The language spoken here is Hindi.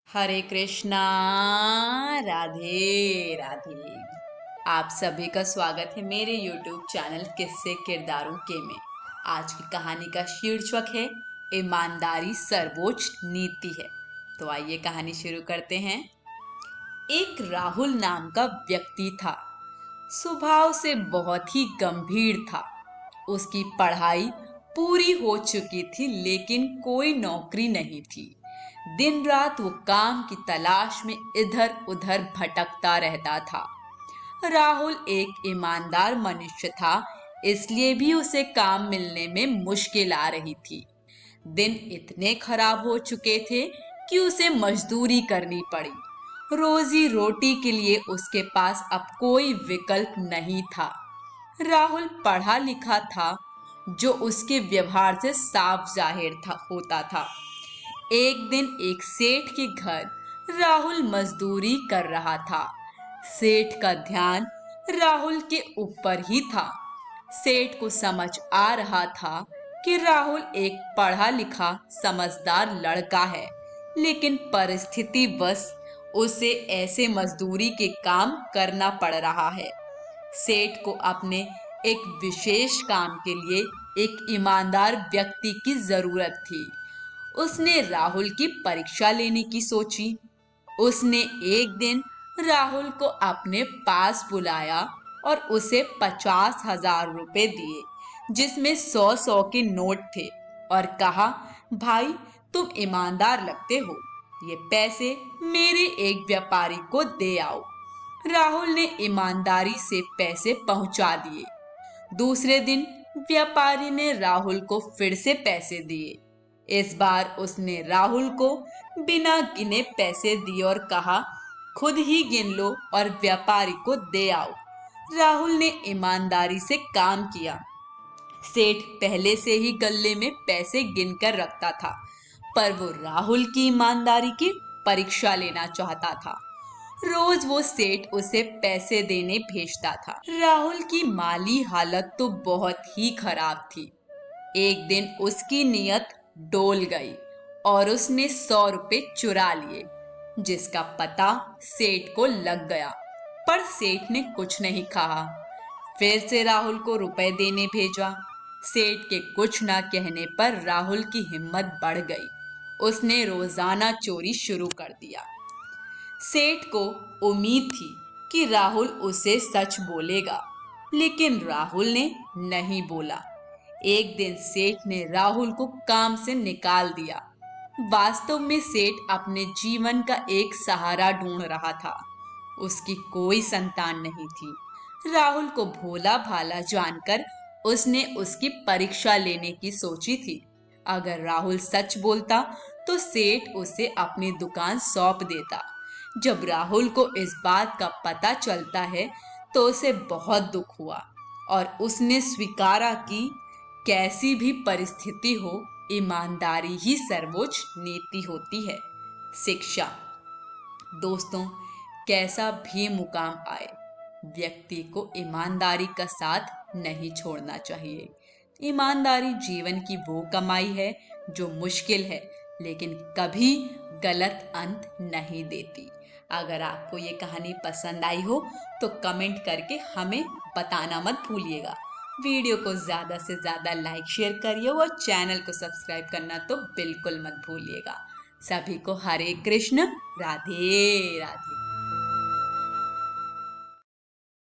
हरे कृष्णा। राधे राधे। आप सभी का स्वागत है मेरे YouTube चैनल किस्से किरदारों के में। आज की कहानी का शीर्षक है ईमानदारी सर्वोच्च नीति है। तो आइए कहानी शुरू करते हैं। एक राहुल नाम का व्यक्ति था। स्वभाव से बहुत ही गंभीर था। उसकी पढ़ाई पूरी हो चुकी थी लेकिन कोई नौकरी नहीं थी। दिन रात वो काम की तलाश में इधर उधर भटकता रहता था। राहुल एक ईमानदार मनुष्य था, इसलिए भी उसे काम मिलने में मुश्किल आ रही थी। दिन इतने खराब हो चुके थे कि उसे मजदूरी करनी पड़ी। रोजी रोटी के लिए उसके पास अब कोई विकल्प नहीं था। राहुल पढ़ा लिखा था, जो उसके व्यवहार से साफ जाहिर होता था। एक दिन एक सेठ के घर राहुल मजदूरी कर रहा था। सेठ का ध्यान राहुल के ऊपर ही था। सेठ को समझ आ रहा था कि राहुल एक पढ़ा लिखा समझदार लड़का है, लेकिन परिस्थिति बस उसे ऐसे मजदूरी के काम करना पड़ रहा है। सेठ को अपने एक विशेष काम के लिए एक ईमानदार व्यक्ति की जरूरत थी। उसने राहुल की परीक्षा लेने की सोची। उसने एक दिन राहुल को अपने पास बुलाया और उसे 50,000 रुपए दिए, जिसमें 100-100 के नोट थे, और कहा, भाई तुम ईमानदार लगते हो, ये पैसे मेरे एक व्यापारी को दे आओ। राहुल ने ईमानदारी से पैसे पहुंचा दिए। दूसरे दिन व्यापारी ने राहुल को फिर से पैसे दिए। इस बार उसने राहुल को बिना गिने पैसे दिए और कहा, खुद ही गिन लो और व्यापारी को दे आओ। राहुल ने ईमानदारी से काम किया। सेठ पहले से ही गल्ले में पैसे गिनकर रखता था, पर वो राहुल की ईमानदारी की परीक्षा लेना चाहता था। रोज वो सेठ उसे पैसे देने भेजता था। राहुल की माली हालत तो बहुत ही खराब थी। एक दिन उसकी नीयत डोल गई और उसने 100 रुपए चुरा लिए, जिसका पता सेठ को लग गया, पर सेठ ने कुछ नहीं कहा। फिर से राहुल को रुपए देने भेजा। सेठ के कुछ ना कहने पर राहुल की हिम्मत बढ़ गई। उसने रोजाना चोरी शुरू कर दिया। सेठ को उम्मीद थी कि राहुल उसे सच बोलेगा, लेकिन राहुल ने नहीं बोला। एक दिन सेठ ने राहुल को काम से निकाल दिया। वास्तव में सेठ अपने जीवन का एक सहारा ढूंढ रहा था। उसकी कोई संतान नहीं थी। राहुल को भोला भाला जानकर उसने उसकी परीक्षा लेने की सोची थी। अगर राहुल सच बोलता तो सेठ उसे अपनी दुकान सौंप देता। जब राहुल को इस बात का पता चलता है तो उसे बहुत दुख हुआ और उसने स्वीकारा कि कैसी भी परिस्थिति हो, ईमानदारी ही सर्वोच्च नीति होती है। शिक्षा। दोस्तों, कैसा भी मुकाम आए, व्यक्ति को ईमानदारी का साथ नहीं छोड़ना चाहिए। ईमानदारी जीवन की वो कमाई है जो मुश्किल है, लेकिन कभी गलत अंत नहीं देती। अगर आपको ये कहानी पसंद आई हो तो कमेंट करके हमें बताना मत भूलिएगा। वीडियो को ज़्यादा से ज़्यादा लाइक शेयर करिए और चैनल को सब्सक्राइब करना तो बिल्कुल मत भूलिएगा। सभी को हरे कृष्ण। राधे राधे।